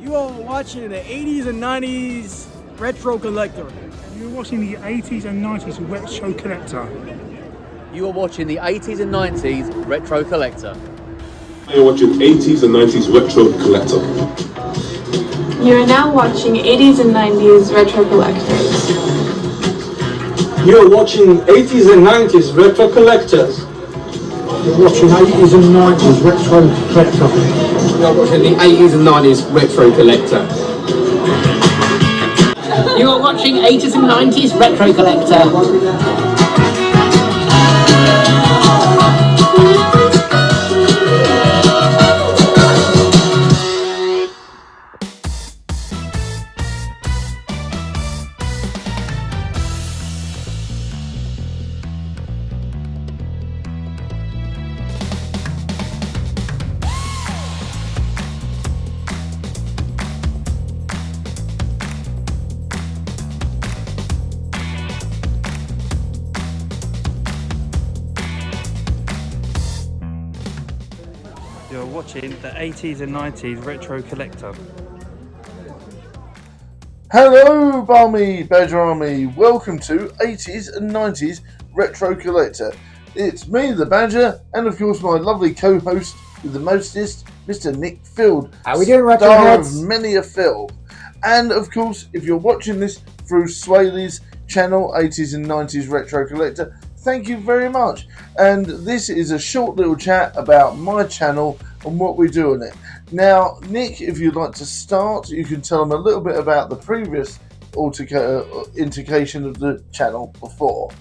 You are watching the 80s and 90s Retro Collector. You're watching the 80s and 90s Retro Collector. You are watching the 80s and 90s Retro Collector. You're watching 80s and 90s Retro Collector. You are now watching 80s and 90s Retro Collectors. You're watching 80s and 90s Retro Collectors. You're watching 80s and 90s Retro Collector. You're watching the 80s and 90s Retro Collector. You are watching 80s and 90s Retro Collector. You're watching the 80s and 90s Retro Collector. Hello, Balmy Badger Army. Welcome to 80s and 90s Retro Collector. It's me, the Badger, and of course my lovely co-host with the mostest, Mr. Nick Field. How we doing, Retro star Heads? of many a film. And of course, if you're watching this through Swaley's channel, 80s and 90s Retro Collector, thank you very much. And this is a short little chat about my channel and what we do on it. Now, Nick, if you'd like to start, you can tell them a little bit about the previous indication of the channel before.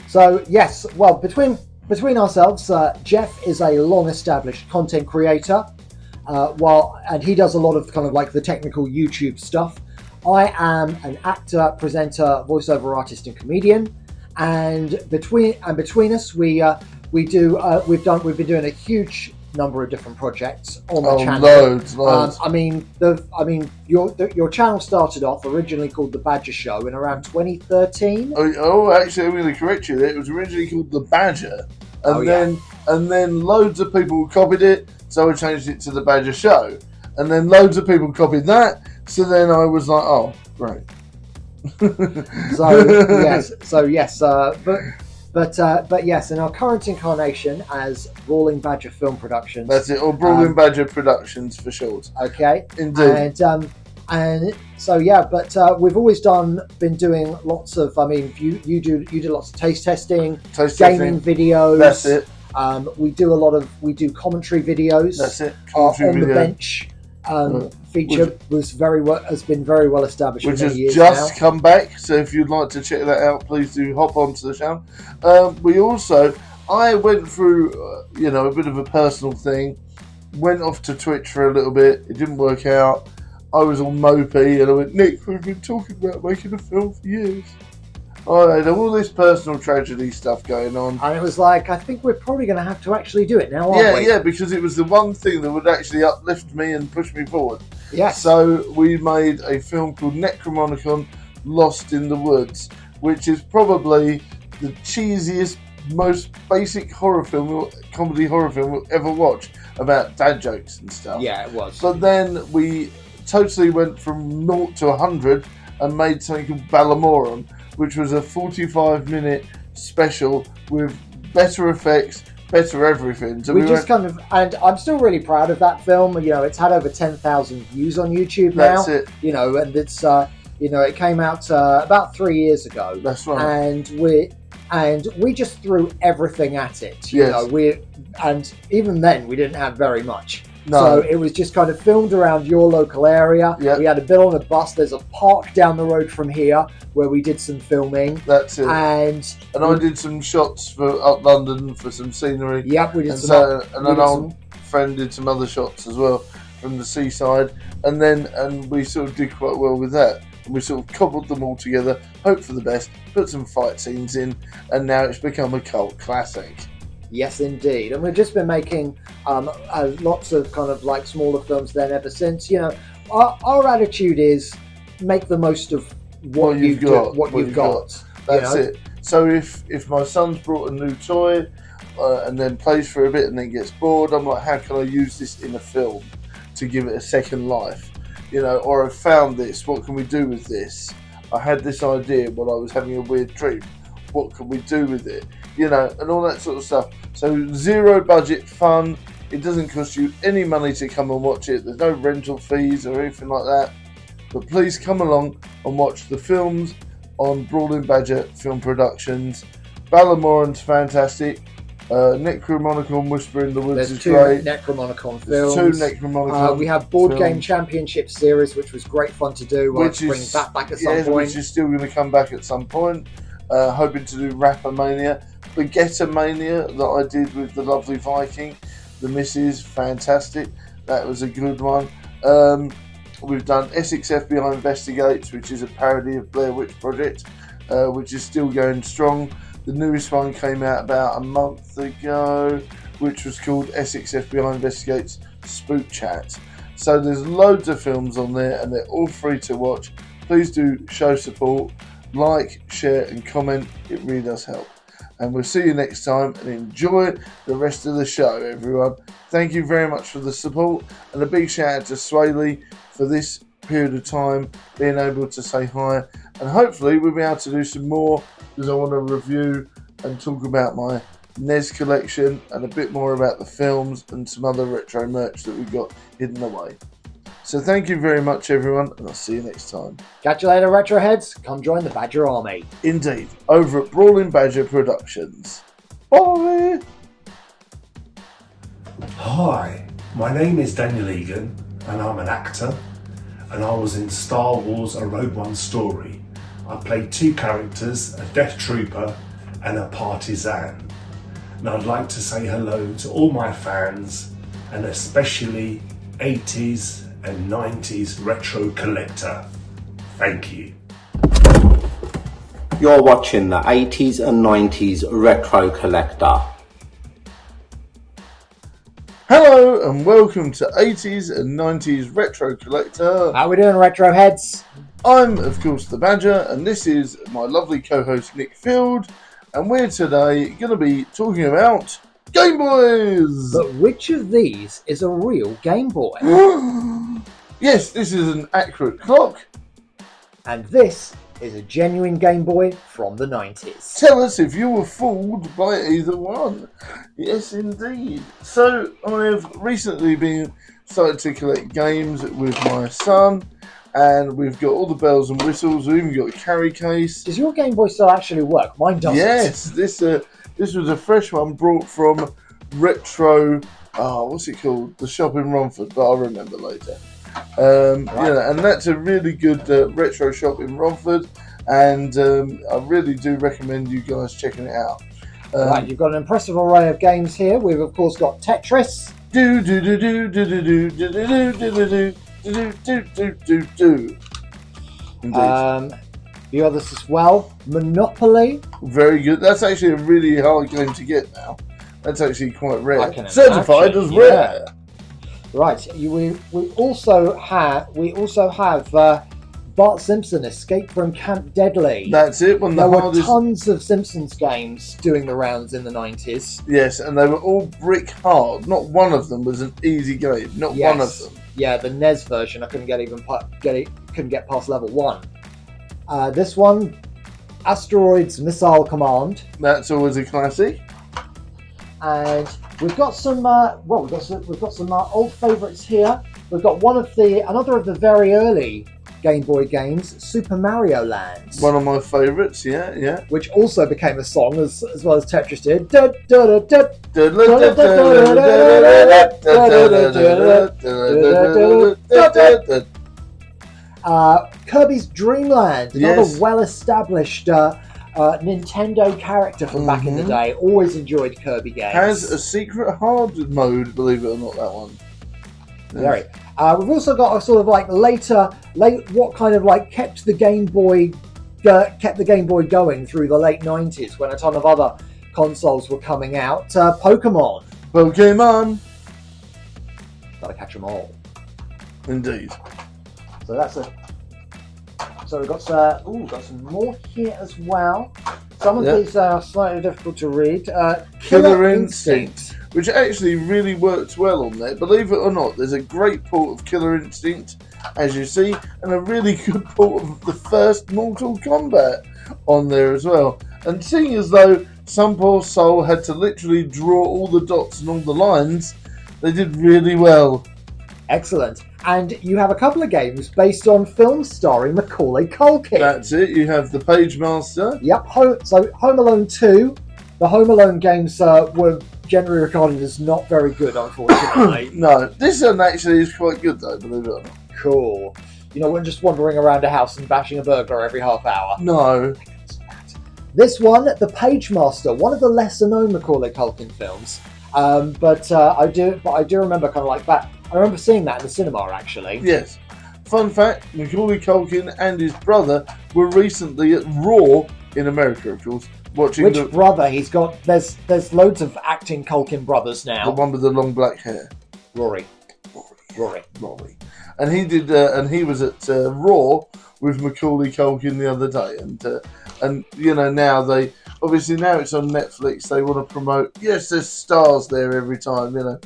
So yes, well, between ourselves, Geoff is a long-established content creator, and he does a lot of kind of like the technical YouTube stuff. I am an actor, presenter, voiceover artist, and comedian. And between us, we've been doing a huge number of different projects on the channel. Loads. Your channel started off originally called The Badger Show in around 2013. Actually, I'm going to correct you there. It was originally called The Badger, and then loads of people copied it, so I changed it to The Badger Show, and then loads of people copied that, so then I was like, oh, great. But yes, in our current incarnation as Brawling Badger Film Productions. That's it, or Brawling Badger Productions for short. Okay, indeed. And so yeah, but we've always been doing lots of. I mean, you do lots of taste testing, gaming videos. That's it. We do commentary videos. That's it. On the bench. Feature has been very well established, which for has many years just now. come back. So if you'd like to check that out, please do hop onto the channel. I went through a bit of a personal thing. Went off to Twitch for a little bit. It didn't work out. I was all mopey, and I went, Nick, we've been talking about making a film for years. I had all this personal tragedy stuff going on. And it was like, I think we're probably going to have to actually do it now, aren't we? Yeah, because it was the one thing that would actually uplift me and push me forward. Yes. So we made a film called Necromonicon Lost in the Woods, which is probably the cheesiest, most basic comedy horror film we'll ever watch about dad jokes and stuff. Yeah, it was. But then we totally went from 0 to 100 and made something called Ballamoron, which was a 45-minute special with better effects, better everything. So and I'm still really proud of that film. It's had over 10,000 views on YouTube now. That's it. And it's it came out about 3 years ago. That's right. And we just threw everything at it. And even then we didn't have very much. No. So it was just kind of filmed around your local area. Yep. We had a bit on a bus. There's a park down the road from here where we did some filming. That's it. And I did some shots for up London for some scenery. Yep, we did and an old friend did some other shots as well from the seaside. And we sort of did quite well with that. And we sort of cobbled them all together, hoped for the best, put some fight scenes in, and now it's become a cult classic. Yes, indeed. And we've just been making lots of kind of like smaller films then ever since. Our attitude is make the most of what you've got. That's it. So if my son's brought a new toy and then plays for a bit and then gets bored, I'm like, how can I use this in a film to give it a second life? you know, or I found this, what can we do with this? I had this idea while I was having a weird dream. What can we do with it? You know, and all that sort of stuff. So zero budget fun. It doesn't cost you any money to come and watch it. There's no rental fees or anything like that. But please come along and watch the films on Brawling Badger Film Productions. Ballamoran's fantastic. Necromonicon Whisper in the Woods is great. Necromonicon There's films. two Necromonicon We have Board films. Game Championship Series, which was great fun to do. We'll bring that back at some point. Which is still going to come back at some point. Hoping to do Rapper Mania. Baguetta Mania that I did with the lovely Viking. The Missus, fantastic. That was a good one. We've done Essex FBI Investigates, which is a parody of Blair Witch Project, which is still going strong. The newest one came out about a month ago, which was called Essex FBI Investigates Spook Chat. So there's loads of films on there, and they're all free to watch. Please do show support, like, share, and comment. It really does help. And we'll see you next time, and enjoy the rest of the show, everyone. Thank you very much for the support, and a big shout out to Swaley for this period of time, being able to say hi, and hopefully we'll be able to do some more, because I want to review and talk about my NES collection and a bit more about the films and some other retro merch that we've got hidden away. So thank you very much, everyone, and I'll see you next time. Catch you later, Retroheads. Come join the Badger Army. Indeed, over at Brawling Badger Productions. Bye! Hi, my name is Daniel Egan, and I'm an actor, and I was in Star Wars A Rogue One Story. I played two characters, a Death Trooper and a Partisan. And I'd like to say hello to all my fans, and especially 80s and 90s retro collector. Thank you. You're watching the 80s and 90s retro collector. Hello and welcome to 80s and 90s Retro Collector. How we doing, Retro Heads? I'm, of course, the Badger, and this is my lovely co-host Nick Field, and we're today going to be talking about Game Boys! But which of these is a real Game Boy? Yes, this is an accurate clock. And this is a genuine Game Boy from the 90s. Tell us if you were fooled by either one. Yes, indeed. So, I have recently been started to collect games with my son, and we've got all the bells and whistles. We've even got a carry case. Does your Game Boy still actually work? Mine doesn't. Yes, this was a fresh one brought from Retro. What's it called? The shop in Romford, but I'll remember later. Yeah, and that's a really good retro shop in Romford, and I really do recommend you guys checking it out. Right, you've got an impressive array of games here. We've of course got Tetris. Indeed. The others as well. Monopoly. Very good. That's actually a really hard game to get now. That's actually quite rare. I can Certified imagine, as rare. Right. We also have Bart Simpson Escape from Camp Deadly. That's it. There were tons of Simpsons games doing the rounds in the 90s. Yes, and they were all brick hard. Not one of them was an easy game. Not one of them. Yeah, the NES version, I couldn't get past level 1. This one, Asteroids Missile Command. That's always a classic. And we've got some old favourites here. We've got another of the very early Game Boy games, Super Mario Land. One of my favourites, yeah. Which also became a song as well as Tetris did. Kirby's Dream Land, another well-established Nintendo character from back in the day. Always enjoyed Kirby games. Has a secret hard mode, believe it or not, that one. Very. We've also got a sort of like what kind of like kept the Game Boy going through the late 90s when a ton of other consoles were coming out. Pokemon. Gotta catch them all. Indeed. So we've got some more here as well. Some of these are slightly difficult to read. Killer Instinct. Which actually really works well on there. Believe it or not, there's a great port of Killer Instinct as you see, and a really good port of the first Mortal Kombat on there as well. And seeing as though some poor soul had to literally draw all the dots and all the lines, they did really well. Excellent. And you have a couple of games based on films starring Macaulay Culkin. That's it. You have the Page Master. Yep. So Home Alone 2. The Home Alone games were generally regarded as not very good, unfortunately. No, this one actually is quite good though, believe it or not. Cool. You know, we're just wandering around a house and bashing a burglar every half hour. No. This one, The Page Master, one of the lesser known Macaulay Culkin films. But I do remember kind of like that. I remember seeing that in the cinema, actually. Yes. Fun fact, Macaulay Culkin and his brother were recently at Raw in America, of course, watching Which brother? He's got... There's loads of acting Culkin brothers now. the one with the long black hair. Rory. And he did, and he was at Raw with Macaulay Culkin the other day, and you know, now they obviously now it's on Netflix. They want to promote. Yes, there's stars there every time, you know.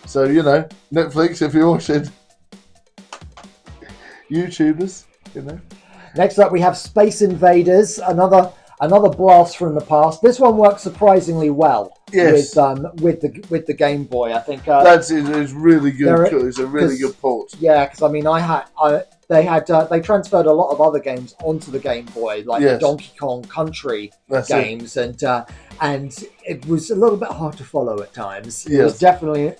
So you know, Netflix, if you're watching, YouTubers, you know. Next up, we have Space Invaders, another blast from the past. This one works surprisingly well. Yes. With the Game Boy, I think That's it's really good. It's a really good port. Yeah, because I mean, they transferred a lot of other games onto the Game Boy, like the Donkey Kong Country games, and it was a little bit hard to follow at times. It was definitely.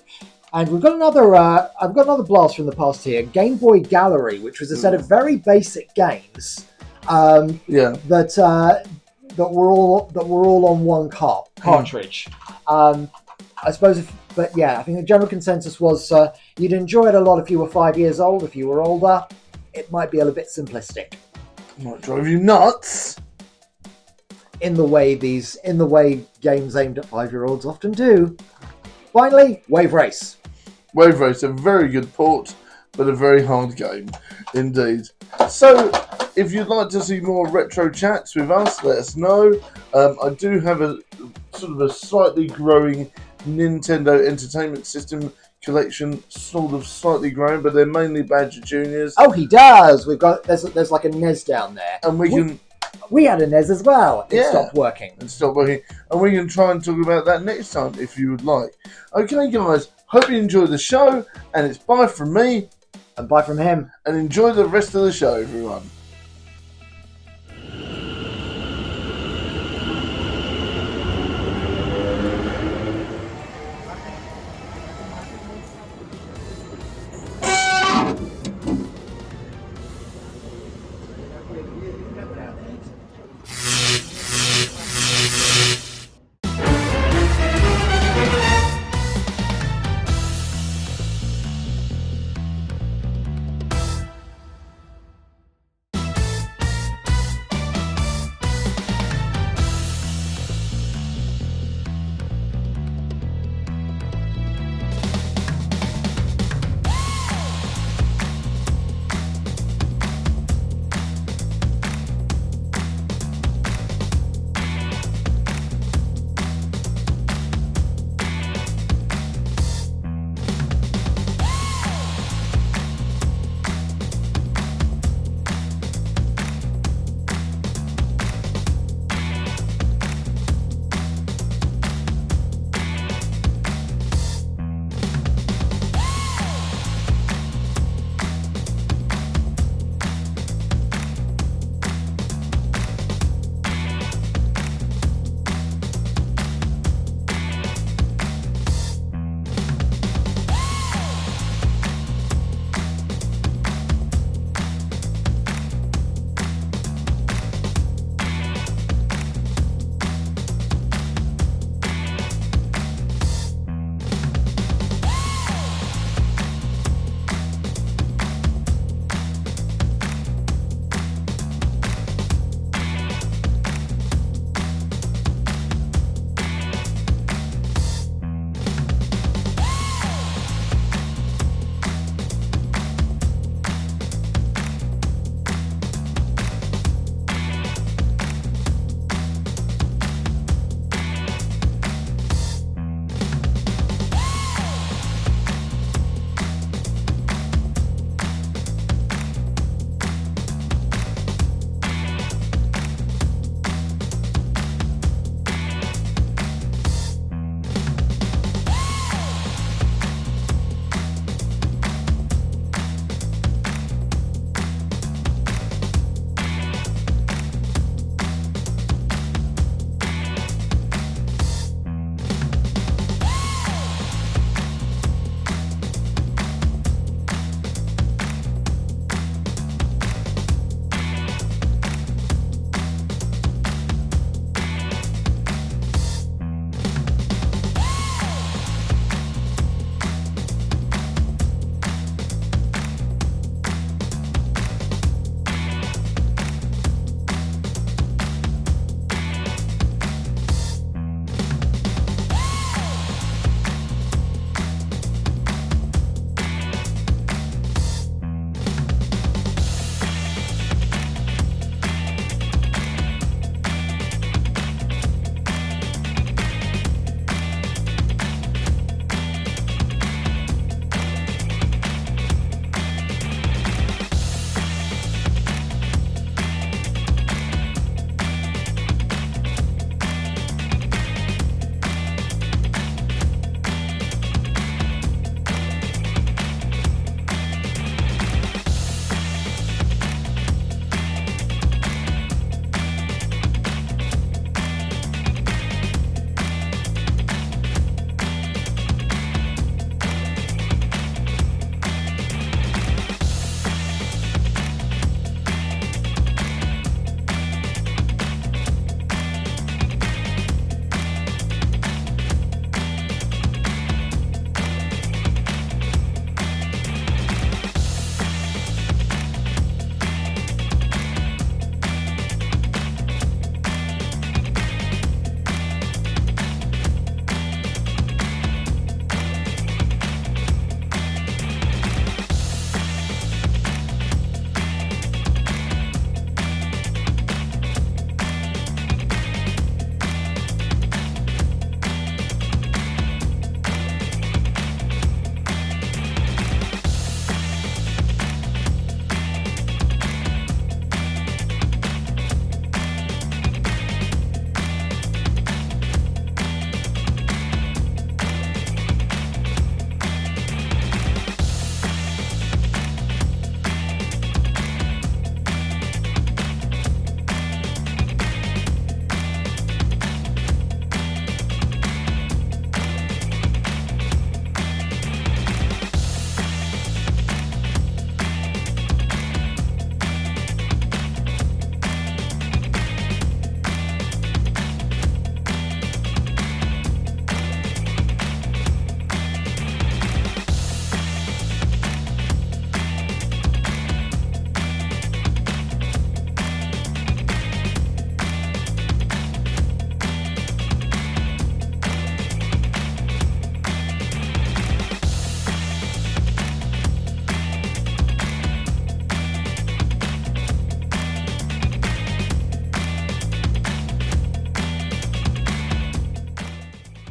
And we've got another. I've got another blast from the past here. Game Boy Gallery, which was a set of very basic games. That were all on one cartridge. I suppose, I think the general consensus was you'd enjoy it a lot if you were 5 years old. If you were older, it might be a little bit simplistic. Might drive you nuts. In the way games aimed at 5-year-olds often do. Finally, Wave Race. Wave Race, a very good port, but a very hard game indeed. So, if you'd like to see more retro chats with us, let us know. I do have a sort of a slightly growing Nintendo Entertainment System collection, sort of slightly growing, but they're mainly Badger Juniors. Oh, he does. We've got there's like a NES down there, and we had a NES as well. It stopped working. And we can try and talk about that next time if you would like. Okay, guys. Hope you enjoyed the show, and it's bye from me. And bye from him. And enjoy the rest of the show, everyone.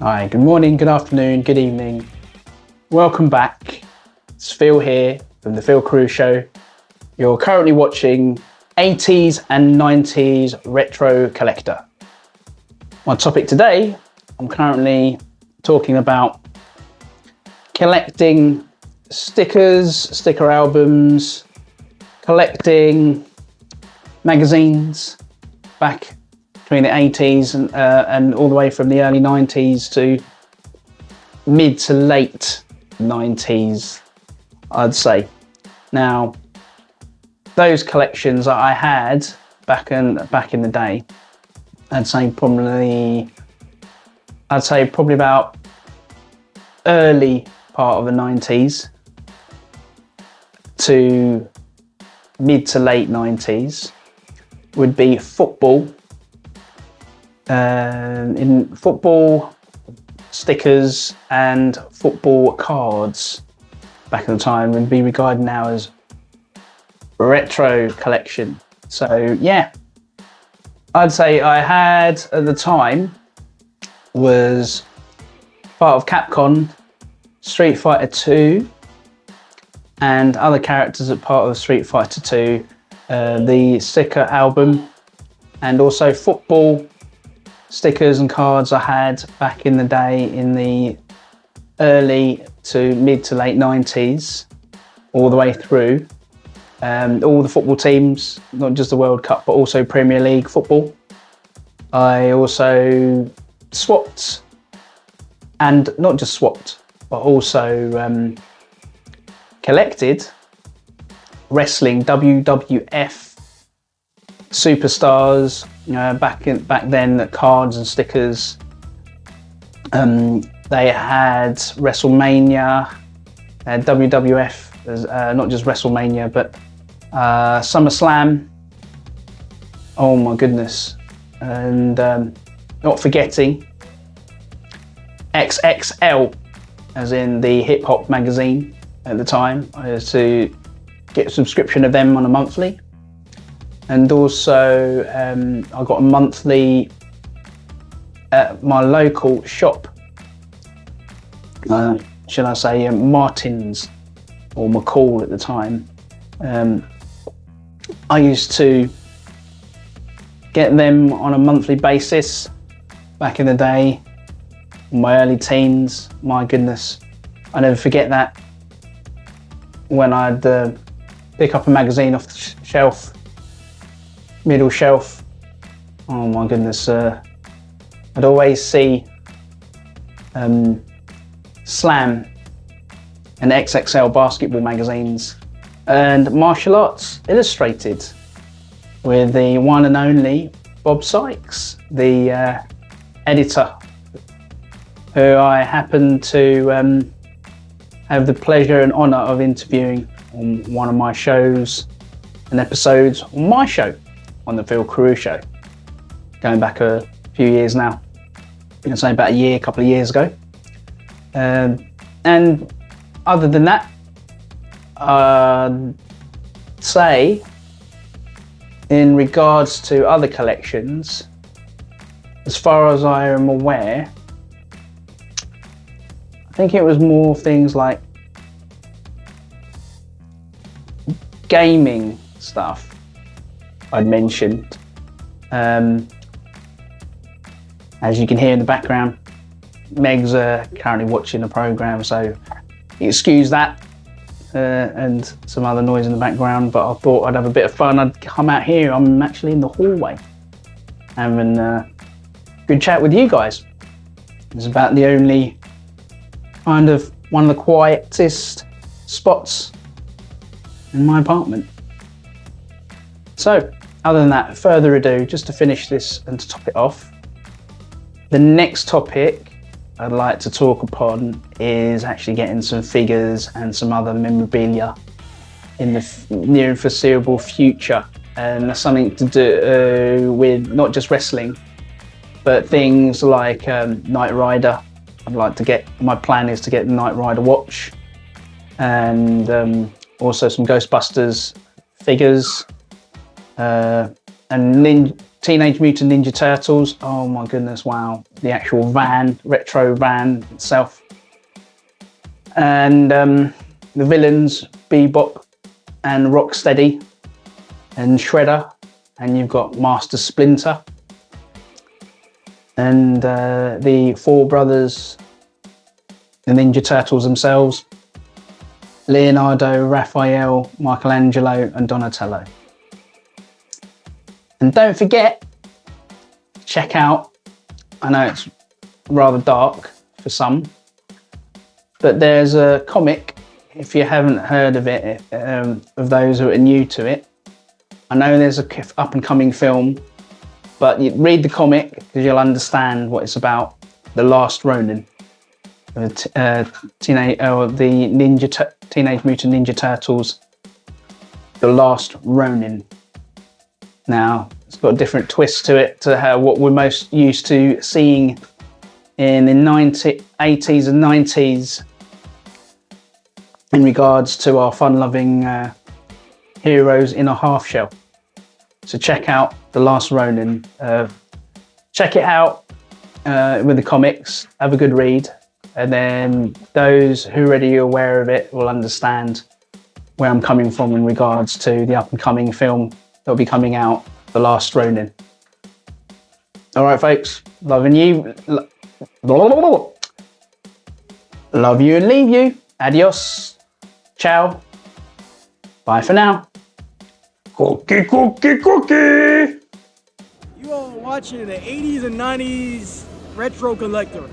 Hi, good morning, good afternoon, good evening. Welcome back. It's Phil here from the Phil Crew Show. You're currently watching 80s and 90s Retro Collector. My topic today, I'm currently talking about collecting stickers, sticker albums, collecting magazines back between the 80s and all the way from the early 90s to mid to late 90s, I'd say. Now, those collections that I had back in the day, I'd say probably about early part of the 90s to mid to late 90s would be football. In football stickers and football cards back in the time would be regarded now as retro collection. So yeah, I'd say I had at the time was part of Capcom, Street Fighter 2 and other characters at part of Street Fighter 2, the sticker album, and also football stickers and cards I had back in the day in the early to mid to late 90s, all the way through. All the football teams, not just the World Cup, but also Premier League football. I also swapped, and not just swapped, but also collected wrestling WWF superstars. Back then, the cards and stickers. They had WrestleMania, WWF, not just WrestleMania, but SummerSlam. Oh my goodness. And not forgetting XXL, as in the hip hop magazine at the time. I used to get a subscription of them on a monthly. And also I got a monthly at my local shop, should I say Martin's or McCall at the time. I used to get them on a monthly basis back in the day, in my early teens. My goodness, I never forget that. When I'd pick up a magazine off the shelf, middle shelf, oh my goodness, I'd always see Slam and XXL basketball magazines and Martial Arts Illustrated with the one and only Bob Sykes, the editor, who I happened to have the pleasure and honour of interviewing on one of my shows and episodes on my show, on the Phil Crew Show, going back a few years now. I'm going to say about a couple of years ago. And other than that, I'd say in regards to other collections, as far as I am aware, I think it was more things like gaming stuff I'd mentioned. As you can hear in the background, Meg's currently watching the programme, so excuse that and some other noise in the background, but I thought I'd have a bit of fun. I'd come out here. I'm actually in the hallway having a good chat with you guys. It's about the only kind of one of the quietest spots in my apartment. So, other than that, further ado, just to finish this and to top it off, the next topic I'd like to talk upon is actually getting some figures and some other memorabilia in the near and foreseeable future. And that's something to do with not just wrestling, but things like Knight Rider. I'd like to get, my plan is to get the Knight Rider watch, and also some Ghostbusters figures, and Teenage Mutant Ninja Turtles. Oh my goodness, wow. The actual retro van itself. And the villains, Bebop and Rocksteady and Shredder. And you've got Master Splinter. And the four brothers, the Ninja Turtles themselves. Leonardo, Raphael, Michelangelo and Donatello. And don't forget, check out, I know it's rather dark for some, but there's a comic, if you haven't heard of it, of those who are new to it. I know there's a up and coming film, but you read the comic because you'll understand what it's about. The Last Ronin, the Teenage Mutant Ninja Turtles, The Last Ronin. Now, it's got a different twist to it to what we're most used to seeing in the 80s and 90s in regards to our fun-loving heroes in a half shell. So check out The Last Ronin. Check it out with the comics, have a good read, and then those who are already aware of it will understand where I'm coming from in regards to the up-and-coming film that'll be coming out, The Last Ronin. All right, folks, loving you. Love you and leave you. Adios. Ciao. Bye for now. Cookie, cookie, cookie. You are watching the 80s and 90s Retro Collector.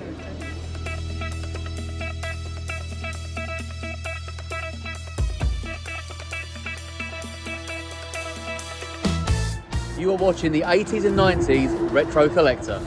You are watching the 80s and 90s Retro Collector.